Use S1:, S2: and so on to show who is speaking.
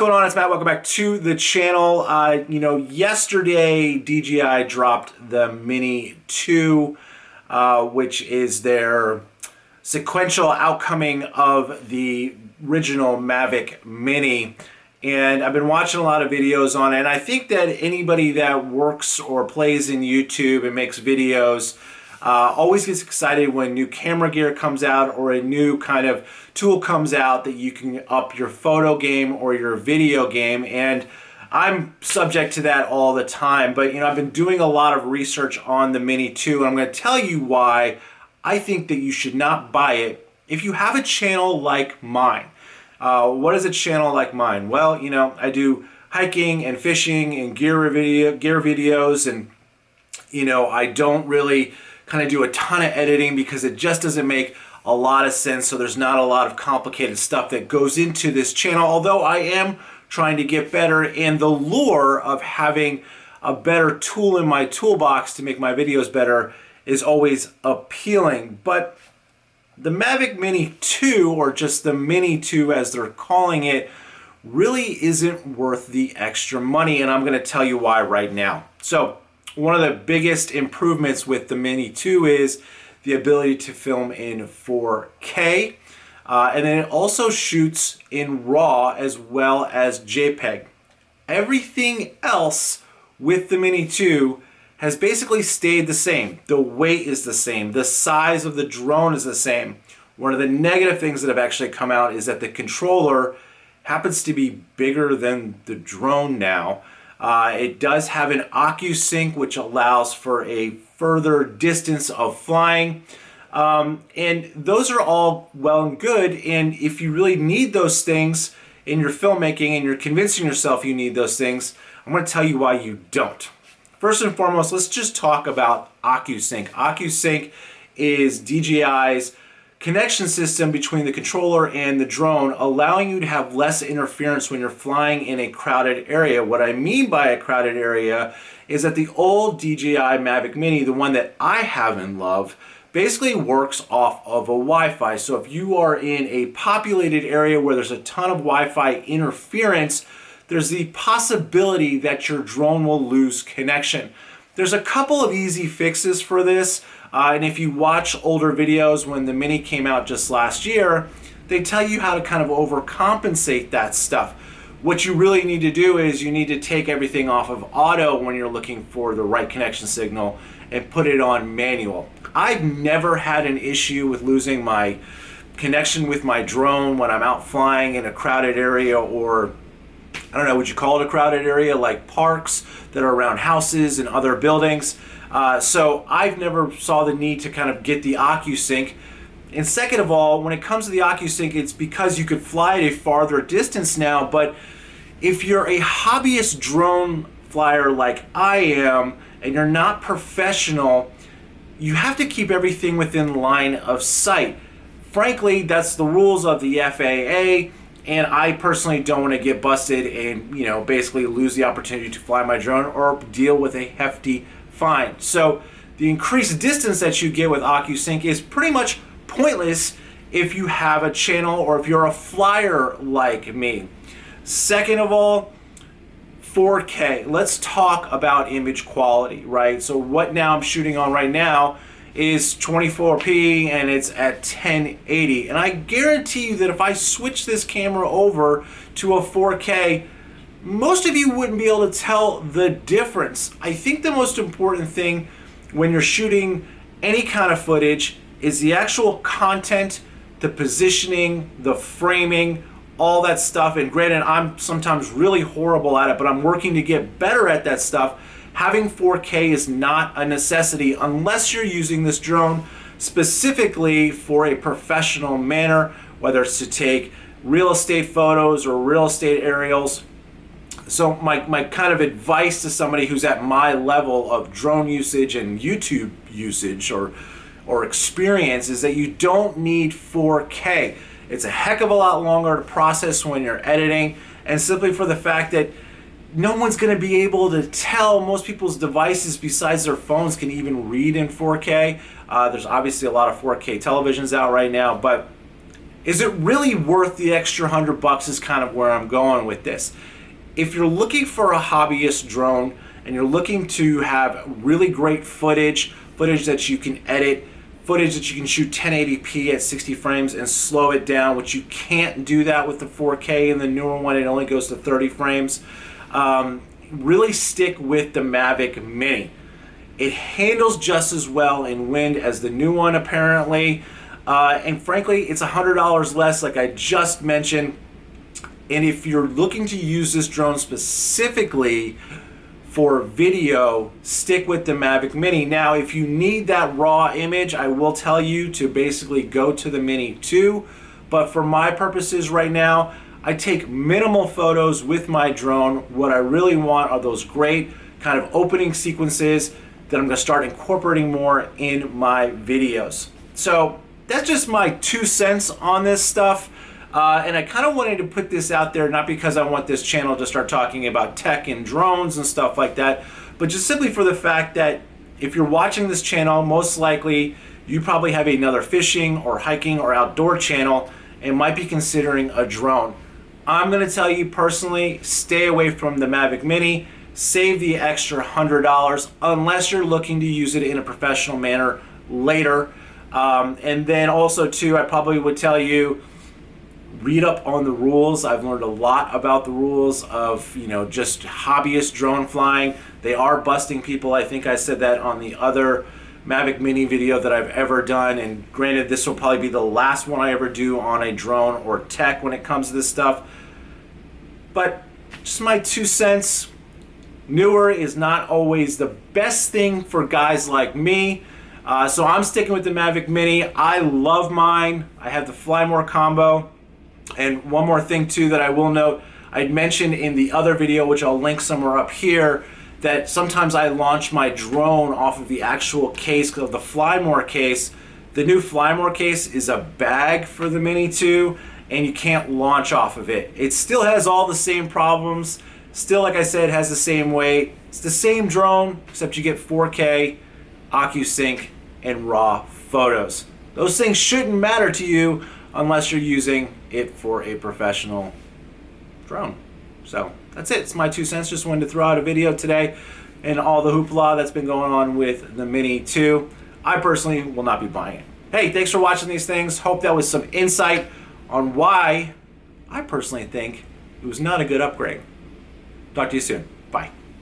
S1: going on? It's Matt. Welcome back to the channel. Yesterday DJI dropped the Mini 2, which is their sequential outcoming of the original Mavic Mini. And I've been watching a lot of videos on it, and I think that anybody that works or plays in YouTube and makes videos always gets excited when new camera gear comes out or a new kind of tool comes out that you can up your photo game or your video game. And I'm subject to that all the time, but I've been doing a lot of research on the Mini 2, and I'm going to tell you why I think that you should not buy it if you have a channel like mine. What is a channel like mine? Well, I do hiking and fishing and gear videos, and I don't really kind of do a ton of editing because it just doesn't make a lot of sense. So there's not a lot of complicated stuff that goes into this channel, although I am trying to get better, and the lure of having a better tool in my toolbox to make my videos better is always appealing. But the Mavic Mini 2, or just the Mini 2 as they're calling it, really isn't worth the extra money, and I'm going to tell you why right now. So one of the biggest improvements with the Mini 2 is the ability to film in 4K, and then it also shoots in RAW as well as JPEG. Everything else with the Mini 2 has basically stayed the same. The weight is the same. The size of the drone is the same. One of the negative things that have actually come out is that the controller happens to be bigger than the drone now. It does have an OcuSync, which allows for a further distance of flying. And those are all well and good. And if you really need those things in your filmmaking and you're convincing yourself you need those things, I'm going to tell you why you don't. First and foremost, let's just talk about OcuSync. OcuSync is DJI's connection system between the controller and the drone, allowing you to have less interference when you're flying in a crowded area. What I mean by a crowded area is that the old DJI Mavic Mini, the one that I have and love, basically works off of a Wi-Fi. So if you are in a populated area where there's a ton of Wi-Fi interference, there's the possibility that your drone will lose connection. There's a couple of easy fixes for this, and if you watch older videos when the Mini came out just last year, they tell you how to kind of overcompensate that stuff. What you really need to do is you need to take everything off of auto when you're looking for the right connection signal and put it on manual. I've never had an issue with losing my connection with my drone when I'm out flying in a crowded area, or I don't know, would you call it a crowded area, like parks that are around houses and other buildings. So I've never saw the need to kind of get the OcuSync. And second of all, when it comes to the OcuSync, it's because you could fly at a farther distance now, but if you're a hobbyist drone flyer like I am, and you're not professional, you have to keep everything within line of sight. Frankly, that's the rules of the FAA. And I personally don't want to get busted and, basically lose the opportunity to fly my drone or deal with a hefty fine. So the increased distance that you get with OcuSync is pretty much pointless if you have a channel or if you're a flyer like me. Second of all, 4K. Let's talk about image quality, right? So what now I'm shooting on right now is 24p and it's at 1080, and I guarantee you that if I switch this camera over to a 4K, most of you wouldn't be able to tell the difference. I think the most important thing when you're shooting any kind of footage is the actual content, the positioning, the framing, all that stuff. And granted, I'm sometimes really horrible at it, but I'm working to get better at that stuff. Having 4K is not a necessity unless you're using this drone specifically for a professional manner, whether it's to take real estate photos or real estate aerials. So my kind of advice to somebody who's at my level of drone usage and YouTube usage or experience is that you don't need 4K. It's a heck of a lot longer to process when you're editing, and simply for the fact that no one's going to be able to tell. Most people's devices besides their phones can even read in 4K. There's obviously a lot of 4K televisions out right now, but Is it really worth the extra $100 is kind of where I'm going with this. If you're looking for a hobbyist drone and you're looking to have really great footage that you can edit, footage that you can shoot 1080p at 60 frames and slow it down, which you can't do that with the 4K, and the newer one it only goes to 30 frames, really stick with the Mavic Mini. It handles just as well in wind as the new one apparently. And frankly, it's $100 less, like I just mentioned. And if you're looking to use this drone specifically for video, stick with the Mavic Mini. Now, if you need that raw image, I will tell you to basically go to the Mini 2. But for my purposes right now, I take minimal photos with my drone. What I really want are those great kind of opening sequences that I'm going to start incorporating more in my videos. So that's just my 2 cents on this stuff. And I kind of wanted to put this out there, not because I want this channel to start talking about tech and drones and stuff like that, but just simply for the fact that if you're watching this channel, most likely you probably have another fishing or hiking or outdoor channel and might be considering a drone. I'm going to tell you personally, stay away from the Mavic Mini. Save the extra $100 unless you're looking to use it in a professional manner later. And then also too, I probably would tell you, read up on the rules. I've learned a lot about the rules of, just hobbyist drone flying. They are busting people. I think I said that on the other Mavic Mini video that I've ever done. And granted, this will probably be the last one I ever do on a drone or tech when it comes to this stuff. But just my 2 cents. Newer is not always the best thing for guys like me. So I'm sticking with the Mavic Mini. I love mine. I have the Fly More combo. And one more thing too that I will note, I'd mentioned in the other video, which I'll link somewhere up here, that sometimes I launch my drone off of the actual case of the Fly More case. The new Fly More case is a bag for the Mini 2, and you can't launch off of it. It still has all the same problems. Still, like I said, has the same weight. It's the same drone, except you get 4K, OcuSync, and raw photos. Those things shouldn't matter to you unless you're using it for a professional drone. So that's it. It's my 2 cents. Just wanted to throw out a video today and all the hoopla that's been going on with the Mini 2. I personally will not be buying it. Hey, thanks for watching these things. Hope that was some insight on why I personally think it was not a good upgrade. Talk to you soon. Bye.